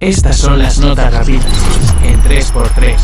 Estas son las notas rápidas en 3x3,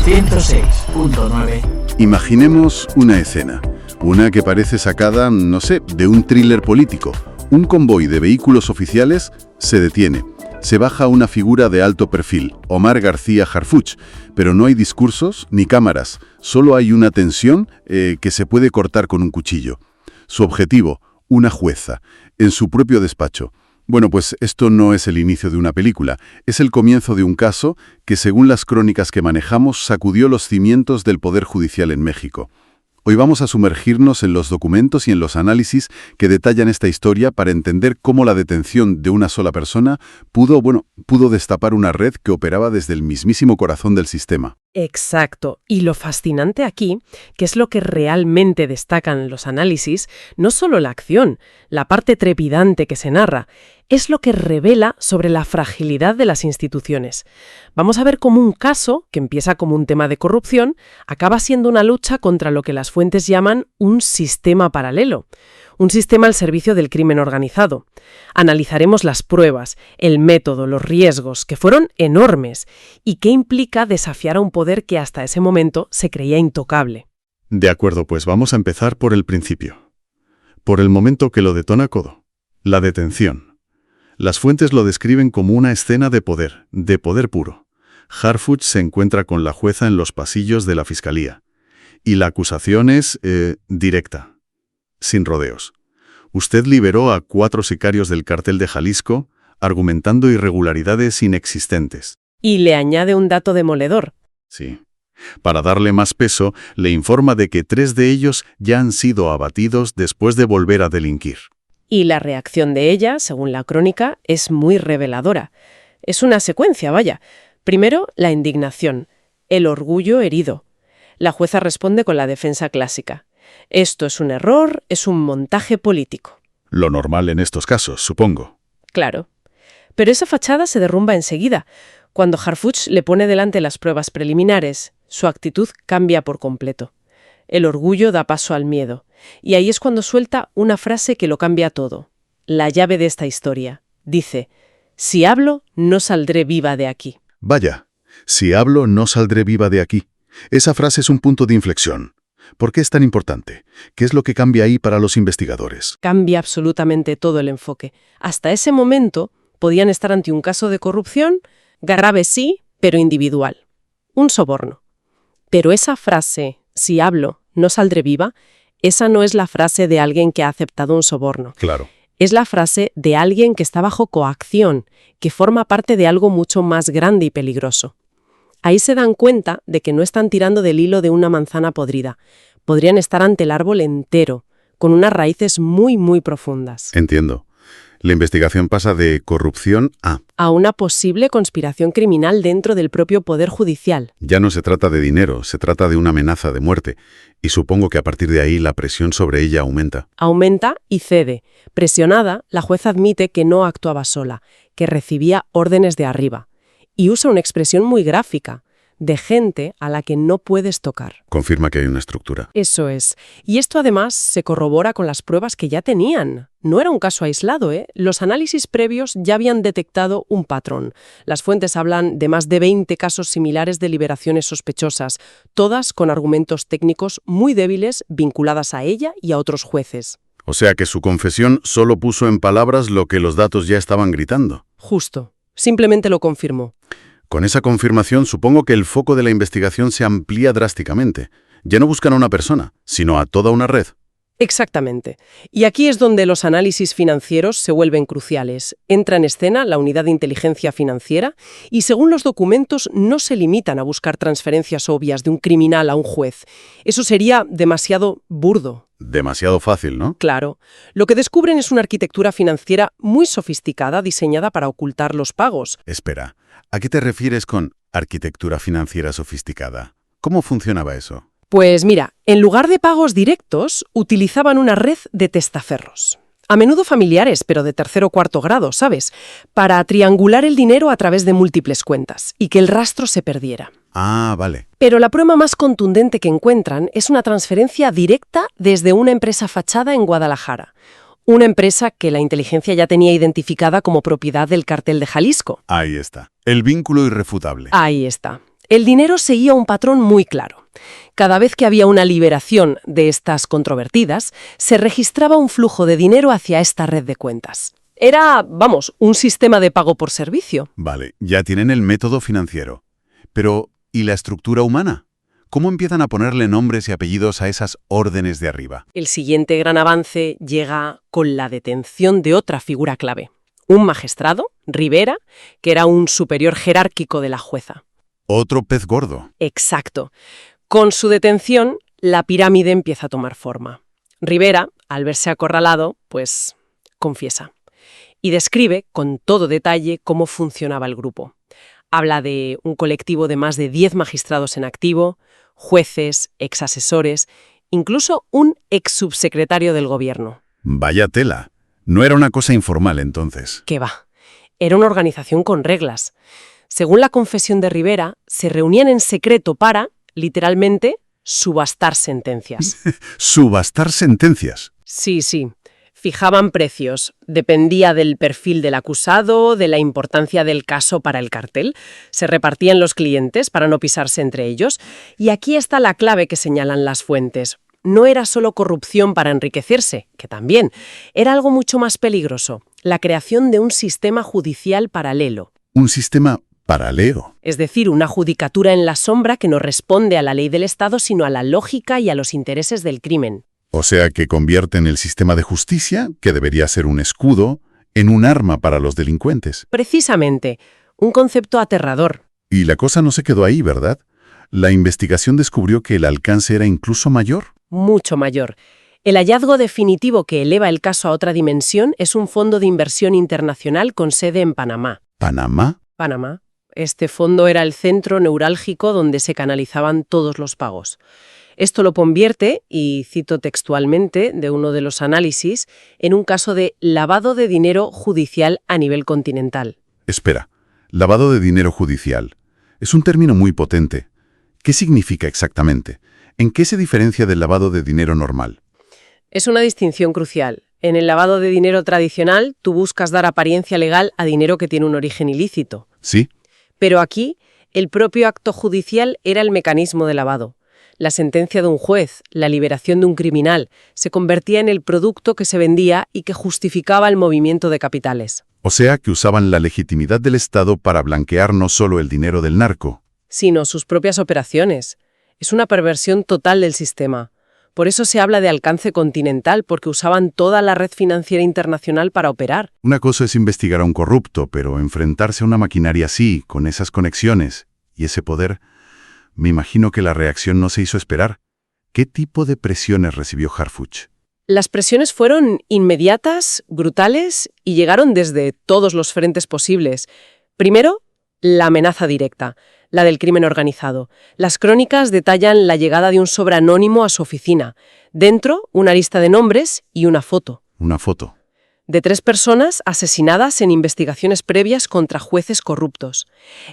106.9. Imaginemos una escena, una que parece sacada, no sé, de un thriller político. Un convoy de vehículos oficiales se detiene. Se baja una figura de alto perfil, Omar García Harfuch, pero no hay discursos ni cámaras, solo hay una tensión que se puede cortar con un cuchillo. Su objetivo, una jueza, en su propio despacho. Bueno, pues esto no es el inicio de una película, es el comienzo de un caso que, según las crónicas que manejamos, sacudió los cimientos del Poder Judicial en México. Hoy vamos a sumergirnos en los documentos y en los análisis que detallan esta historia para entender cómo la detención de una sola persona pudo destapar una red que operaba desde el mismísimo corazón del sistema. Exacto. Y lo fascinante aquí, que es lo que realmente destacan los análisis, no solo la acción, la parte trepidante que se narra, es lo que revela sobre la fragilidad de las instituciones. Vamos a ver cómo un caso, que empieza como un tema de corrupción, acaba siendo una lucha contra lo que las fuentes llaman un sistema paralelo. Un sistema al servicio del crimen organizado. Analizaremos las pruebas, el método, los riesgos, que fueron enormes, y qué implica desafiar a un poder que hasta ese momento se creía intocable. De acuerdo, pues vamos a empezar por el principio. Por el momento que lo detona todo. La detención. Las fuentes lo describen como una escena de poder puro. Harfuch se encuentra con la jueza en los pasillos de la fiscalía. Y la acusación es directa. Sin rodeos. Usted liberó a 4 sicarios del cártel de Jalisco, argumentando irregularidades inexistentes. Y le añade un dato demoledor. Sí. Para darle más peso, le informa de que 3 de ellos ya han sido abatidos después de volver a delinquir. Y la reacción de ella, según la crónica, es muy reveladora. Es una secuencia, vaya. Primero, la indignación, el orgullo herido. La jueza responde con la defensa clásica. Esto es un error, es un montaje político. Lo normal en estos casos, supongo. Claro. Pero esa fachada se derrumba enseguida. Cuando Harfuch le pone delante las pruebas preliminares, su actitud cambia por completo. El orgullo da paso al miedo. Y ahí es cuando suelta una frase que lo cambia todo. La llave de esta historia. Dice, si hablo, no saldré viva de aquí. Vaya, si hablo, no saldré viva de aquí. Esa frase es un punto de inflexión. ¿Por qué es tan importante? ¿Qué es lo que cambia ahí para los investigadores? Cambia absolutamente todo el enfoque. Hasta ese momento podían estar ante un caso de corrupción, grave sí, pero individual. Un soborno. Pero esa frase, si hablo, no saldré viva, esa no es la frase de alguien que ha aceptado un soborno. Claro. Es la frase de alguien que está bajo coacción, que forma parte de algo mucho más grande y peligroso. Ahí se dan cuenta de que no están tirando del hilo de una manzana podrida. Podrían estar ante el árbol entero, con unas raíces muy, muy profundas. Entiendo. La investigación pasa de corrupción a una posible conspiración criminal dentro del propio Poder Judicial. Ya no se trata de dinero, se trata de una amenaza de muerte. Y supongo que a partir de ahí la presión sobre ella aumenta. Aumenta y cede. Presionada, la jueza admite que no actuaba sola, que recibía órdenes de arriba. Y usa una expresión muy gráfica, de gente a la que no puedes tocar. Confirma que hay una estructura. Eso es. Y esto además se corrobora con las pruebas que ya tenían. No era un caso aislado, ¿eh? Los análisis previos ya habían detectado un patrón. Las fuentes hablan de más de 20 casos similares de liberaciones sospechosas, todas con argumentos técnicos muy débiles vinculadas a ella y a otros jueces. O sea que su confesión solo puso en palabras lo que los datos ya estaban gritando. Justo. Simplemente lo confirmó. Con esa confirmación supongo que el foco de la investigación se amplía drásticamente. Ya no buscan a una persona, sino a toda una red. Exactamente. Y aquí es donde los análisis financieros se vuelven cruciales. Entra en escena la unidad de inteligencia financiera y, según los documentos, no se limitan a buscar transferencias obvias de un criminal a un juez. Eso sería demasiado burdo. Demasiado fácil, ¿no? Claro. Lo que descubren es una arquitectura financiera muy sofisticada diseñada para ocultar los pagos. Espera, ¿a qué te refieres con arquitectura financiera sofisticada? ¿Cómo funcionaba eso? Pues mira, en lugar de pagos directos, utilizaban una red de testaferros. A menudo familiares, pero de tercer o cuarto grado, ¿sabes? Para triangular el dinero a través de múltiples cuentas y que el rastro se perdiera. Ah, vale. Pero la prueba más contundente que encuentran es una transferencia directa desde una empresa fachada en Guadalajara. Una empresa que la inteligencia ya tenía identificada como propiedad del cártel de Jalisco. Ahí está. El vínculo irrefutable. Ahí está. El dinero seguía un patrón muy claro. Cada vez que había una liberación de estas controvertidas, se registraba un flujo de dinero hacia esta red de cuentas. Era, vamos, un sistema de pago por servicio. Vale, ya tienen el método financiero. Pero, ¿y la estructura humana? ¿Cómo empiezan a ponerle nombres y apellidos a esas órdenes de arriba? El siguiente gran avance llega con la detención de otra figura clave. Un magistrado, Rivera, que era un superior jerárquico de la jueza. Otro pez gordo. Exacto. Con su detención, la pirámide empieza a tomar forma. Rivera, al verse acorralado, pues confiesa. Y describe con todo detalle cómo funcionaba el grupo. Habla de un colectivo de más de 10 magistrados en activo, jueces, exasesores, incluso un exsubsecretario del gobierno. Vaya tela. No era una cosa informal entonces. ¿Qué va? Era una organización con reglas. Según la confesión de Rivera, se reunían en secreto para, literalmente, subastar sentencias. Subastar sentencias. Sí. Fijaban precios. Dependía del perfil del acusado, de la importancia del caso para el cartel. Se repartían los clientes para no pisarse entre ellos. Y aquí está la clave que señalan las fuentes. No era solo corrupción para enriquecerse, que también. Era algo mucho más peligroso. La creación de un sistema judicial paralelo. Un sistema paralelo. Es decir, una judicatura en la sombra que no responde a la ley del Estado, sino a la lógica y a los intereses del crimen. O sea que convierten el sistema de justicia, que debería ser un escudo, en un arma para los delincuentes. Precisamente, un concepto aterrador. Y la cosa no se quedó ahí, ¿verdad? La investigación descubrió que el alcance era incluso mayor. Mucho mayor. El hallazgo definitivo que eleva el caso a otra dimensión es un fondo de inversión internacional con sede en Panamá. ¿Panamá? Panamá. Este fondo era el centro neurálgico donde se canalizaban todos los pagos. Esto lo convierte, y cito textualmente de uno de los análisis, en un caso de lavado de dinero judicial a nivel continental. Espera, lavado de dinero judicial. Es un término muy potente. ¿Qué significa exactamente? ¿En qué se diferencia del lavado de dinero normal? Es una distinción crucial. En el lavado de dinero tradicional, tú buscas dar apariencia legal a dinero que tiene un origen ilícito. Sí. Pero aquí, el propio acto judicial era el mecanismo de lavado. La sentencia de un juez, la liberación de un criminal, se convertía en el producto que se vendía y que justificaba el movimiento de capitales. O sea que usaban la legitimidad del Estado para blanquear no solo el dinero del narco, sino sus propias operaciones. Es una perversión total del sistema. Por eso se habla de alcance continental, porque usaban toda la red financiera internacional para operar. Una cosa es investigar a un corrupto, pero enfrentarse a una maquinaria así, con esas conexiones y ese poder, me imagino que la reacción no se hizo esperar. ¿Qué tipo de presiones recibió Harfuch? Las presiones fueron inmediatas, brutales y llegaron desde todos los frentes posibles. Primero, la amenaza directa, la del crimen organizado. Las crónicas detallan la llegada de un sobre anónimo a su oficina. Dentro, una lista de nombres y una foto. Una foto. De 3 personas asesinadas en investigaciones previas contra jueces corruptos.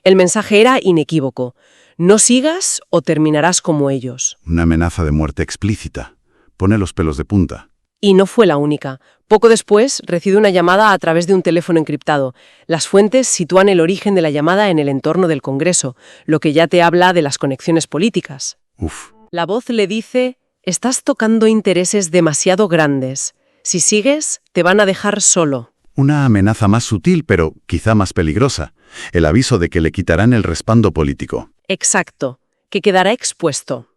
El mensaje era inequívoco. No sigas o terminarás como ellos. Una amenaza de muerte explícita. Pone los pelos de punta. Y no fue la única. Poco después, recibe una llamada a través de un teléfono encriptado. Las fuentes sitúan el origen de la llamada en el entorno del Congreso, lo que ya te habla de las conexiones políticas. Uf. La voz le dice: estás tocando intereses demasiado grandes. Si sigues, te van a dejar solo. Una amenaza más sutil, pero quizá más peligrosa. El aviso de que le quitarán el respaldo político. Exacto, que quedará expuesto.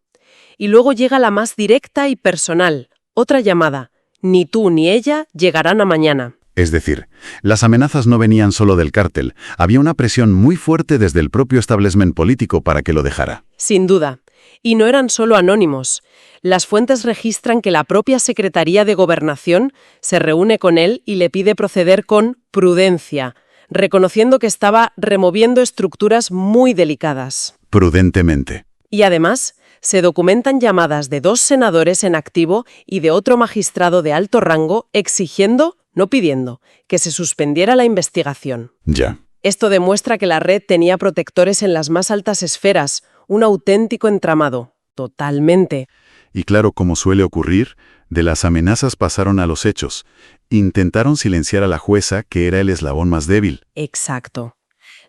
Y luego llega la más directa y personal. Otra llamada. Ni tú ni ella llegarán a mañana. Es decir, las amenazas no venían solo del cártel. Había una presión muy fuerte desde el propio establishment político para que lo dejara. Sin duda. Y no eran solo anónimos. Las fuentes registran que la propia Secretaría de Gobernación se reúne con él y le pide proceder con prudencia, reconociendo que estaba removiendo estructuras muy delicadas. Prudentemente. Y además, se documentan llamadas de 2 senadores en activo y de otro magistrado de alto rango exigiendo, no pidiendo, que se suspendiera la investigación. Ya. Esto demuestra que la red tenía protectores en las más altas esferas, un auténtico entramado. Totalmente. Y claro, como suele ocurrir, de las amenazas pasaron a los hechos. Intentaron silenciar a la jueza, que era el eslabón más débil. Exacto.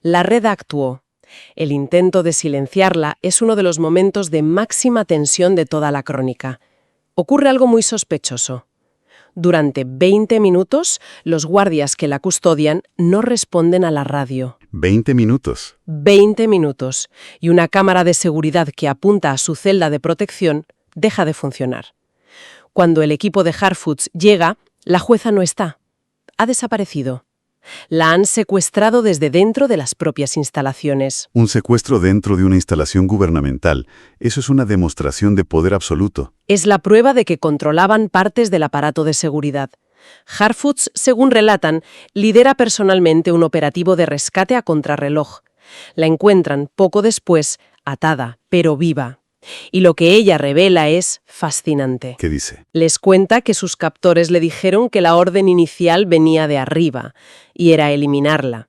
La red actuó. El intento de silenciarla es uno de los momentos de máxima tensión de toda la crónica. Ocurre algo muy sospechoso. Durante 20 minutos, los guardias que la custodian no responden a la radio. 20 minutos. 20 minutos. Y una cámara de seguridad que apunta a su celda de protección deja de funcionar. Cuando el equipo de Harfoots llega, la jueza no está. Ha desaparecido. La han secuestrado desde dentro de las propias instalaciones. Un secuestro dentro de una instalación gubernamental. Eso es una demostración de poder absoluto. Es la prueba de que controlaban partes del aparato de seguridad. Harfoots, según relatan, lidera personalmente un operativo de rescate a contrarreloj. La encuentran poco después, atada, pero viva. Y lo que ella revela es fascinante. ¿Qué dice? Les cuenta que sus captores le dijeron que la orden inicial venía de arriba, y era eliminarla,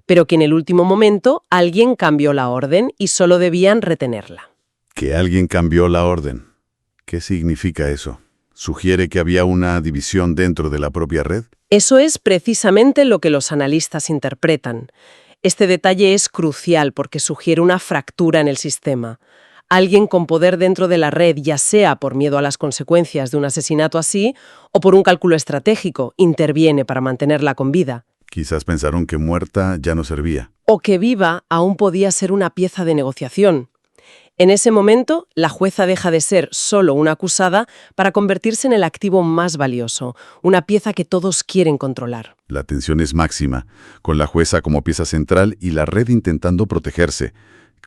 pero que en el último momento alguien cambió la orden y solo debían retenerla. Que alguien cambió la orden. ¿Qué significa eso? ¿Sugiere que había una división dentro de la propia red? Eso es precisamente lo que los analistas interpretan. Este detalle es crucial porque sugiere una fractura en el sistema. Alguien con poder dentro de la red, ya sea por miedo a las consecuencias de un asesinato así o por un cálculo estratégico, interviene para mantenerla con vida. Quizás pensaron que muerta ya no servía. O que viva aún podía ser una pieza de negociación. En ese momento, la jueza deja de ser solo una acusada para convertirse en el activo más valioso, una pieza que todos quieren controlar. La tensión es máxima, con la jueza como pieza central y la red intentando protegerse.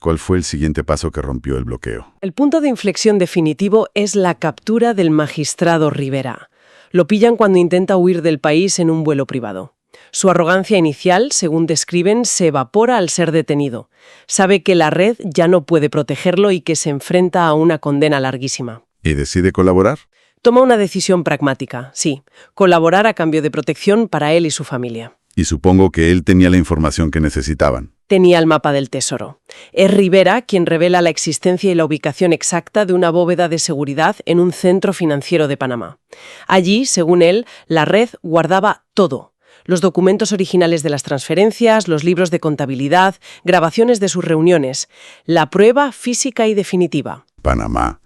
¿Cuál fue el siguiente paso que rompió el bloqueo? El punto de inflexión definitivo es la captura del magistrado Rivera. Lo pillan cuando intenta huir del país en un vuelo privado. Su arrogancia inicial, según describen, se evapora al ser detenido. Sabe que la red ya no puede protegerlo y que se enfrenta a una condena larguísima. ¿Y decide colaborar? Toma una decisión pragmática, sí, colaborar a cambio de protección para él y su familia. Y supongo que él tenía la información que necesitaban. Tenía el mapa del tesoro. Es Rivera quien revela la existencia y la ubicación exacta de una bóveda de seguridad en un centro financiero de Panamá. Allí, según él, la red guardaba todo. Los documentos originales de las transferencias, los libros de contabilidad, grabaciones de sus reuniones. La prueba física y definitiva. Panamá.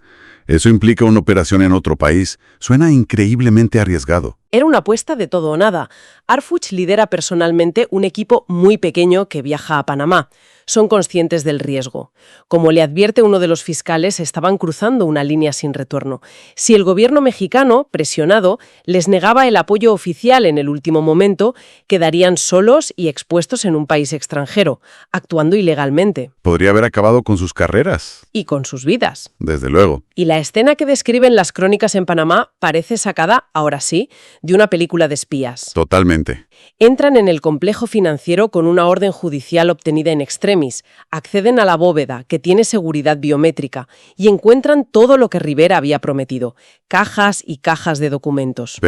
Eso implica una operación en otro país. Suena increíblemente arriesgado. Era una apuesta de todo o nada. Harfoots lidera personalmente un equipo muy pequeño que viaja a Panamá. Son conscientes del riesgo. Como le advierte uno de los fiscales, estaban cruzando una línea sin retorno. Si el gobierno mexicano, presionado, les negaba el apoyo oficial en el último momento, quedarían solos y expuestos en un país extranjero, actuando ilegalmente. Podría haber acabado con sus carreras. Y con sus vidas. Desde luego. Y la escena que describen las crónicas en Panamá parece sacada, ahora sí, de una película de espías. Totalmente. Entran en el complejo financiero con una orden judicial obtenida in extremis, acceden a la bóveda, que tiene seguridad biométrica, y encuentran todo lo que Rivera había prometido, cajas y cajas de documentos.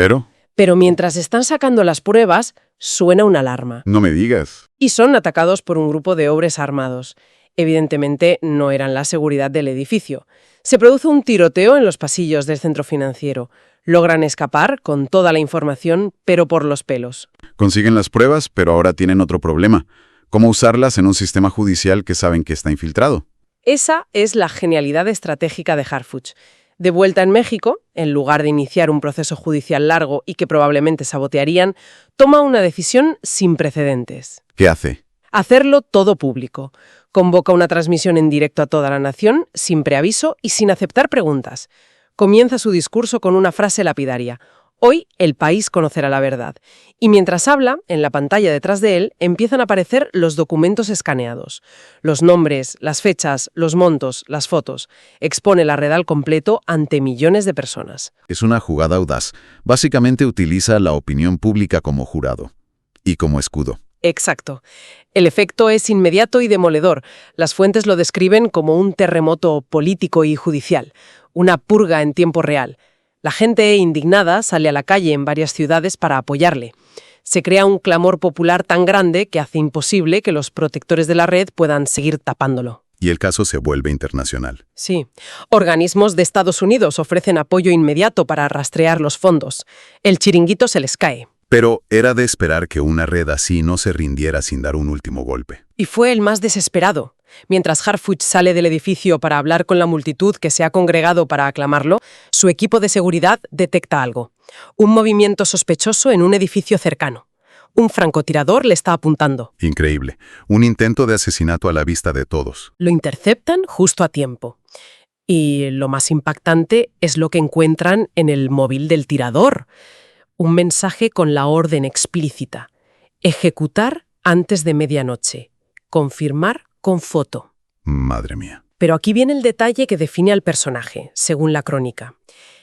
Pero mientras están sacando las pruebas, suena una alarma. No me digas. Y son atacados por un grupo de hombres armados. Evidentemente no eran la seguridad del edificio. Se produce un tiroteo en los pasillos del centro financiero. Logran escapar con toda la información, pero por los pelos. Consiguen las pruebas, pero ahora tienen otro problema. ¿Cómo usarlas en un sistema judicial que saben que está infiltrado? Esa es la genialidad estratégica de Harfoots. De vuelta en México, en lugar de iniciar un proceso judicial largo y que probablemente sabotearían, toma una decisión sin precedentes. ¿Qué hace? Hacerlo todo público. Convoca una transmisión en directo a toda la nación, sin preaviso y sin aceptar preguntas. Comienza su discurso con una frase lapidaria. Hoy el país conocerá la verdad. Y mientras habla, en la pantalla detrás de él, empiezan a aparecer los documentos escaneados. Los nombres, las fechas, los montos, las fotos. Expone la red al completo ante millones de personas. Es una jugada audaz. Básicamente utiliza la opinión pública como jurado. Y como escudo. Exacto. El efecto es inmediato y demoledor. Las fuentes lo describen como un terremoto político y judicial. Una purga en tiempo real. La gente indignada sale a la calle en varias ciudades para apoyarle. Se crea un clamor popular tan grande que hace imposible que los protectores de la red puedan seguir tapándolo. Y el caso se vuelve internacional. Sí. Organismos de Estados Unidos ofrecen apoyo inmediato para rastrear los fondos. El chiringuito se les cae. Pero era de esperar que una red así no se rindiera sin dar un último golpe. Y fue el más desesperado. Mientras Harfuch sale del edificio para hablar con la multitud que se ha congregado para aclamarlo, su equipo de seguridad detecta algo. Un movimiento sospechoso en un edificio cercano. Un francotirador le está apuntando. Increíble. Un intento de asesinato a la vista de todos. Lo interceptan justo a tiempo. Y lo más impactante es lo que encuentran en el móvil del tirador. Un mensaje con la orden explícita. Ejecutar antes de medianoche. Confirmar con foto. Madre mía. Pero aquí viene el detalle que define al personaje, según la crónica.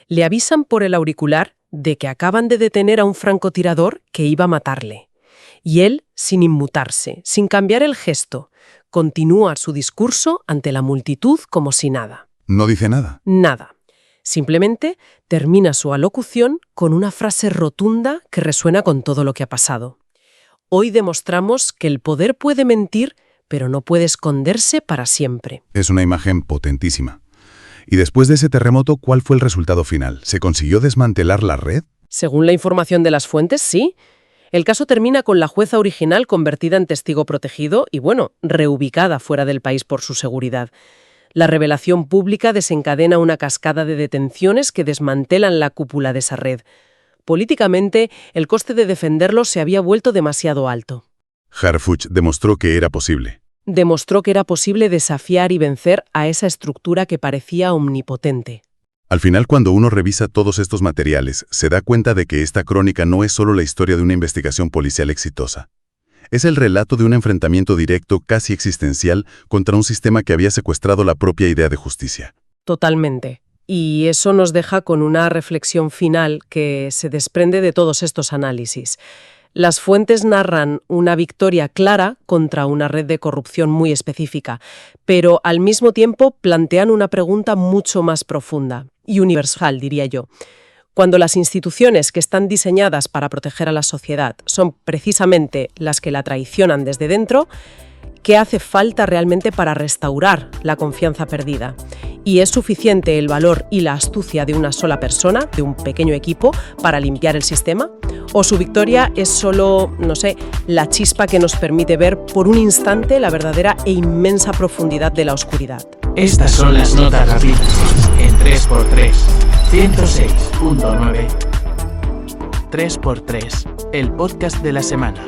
Le avisan por el auricular de que acaban de detener a un francotirador que iba a matarle. Y él, sin inmutarse, sin cambiar el gesto, continúa su discurso ante la multitud como si nada. ¿No dice nada? Nada. Simplemente termina su alocución con una frase rotunda que resuena con todo lo que ha pasado. Hoy demostramos que el poder puede mentir, pero no puede esconderse para siempre. Es una imagen potentísima. Y después de ese terremoto, ¿cuál fue el resultado final? ¿Se consiguió desmantelar la red? Según la información de las fuentes, sí. El caso termina con la jueza original convertida en testigo protegido y, reubicada fuera del país por su seguridad. La revelación pública desencadena una cascada de detenciones que desmantelan la cúpula de esa red. Políticamente, el coste de defenderlo se había vuelto demasiado alto. Harfuch demostró que era posible. Demostró que era posible desafiar y vencer a esa estructura que parecía omnipotente. Al final, cuando uno revisa todos estos materiales, se da cuenta de que esta crónica no es solo la historia de una investigación policial exitosa. Es el relato de un enfrentamiento directo, casi existencial, contra un sistema que había secuestrado la propia idea de justicia. Totalmente. Y eso nos deja con una reflexión final que se desprende de todos estos análisis. Las fuentes narran una victoria clara contra una red de corrupción muy específica, pero al mismo tiempo plantean una pregunta mucho más profunda y universal, diría yo. Cuando las instituciones que están diseñadas para proteger a la sociedad son precisamente las que la traicionan desde dentro, ¿qué hace falta realmente para restaurar la confianza perdida? ¿Y es suficiente el valor y la astucia de una sola persona, de un pequeño equipo, para limpiar el sistema? ¿O su victoria es solo, la chispa que nos permite ver por un instante la verdadera e inmensa profundidad de la oscuridad? Estas son las notas rápidas en 3x3, 106.9. 3x3, el podcast de la semana.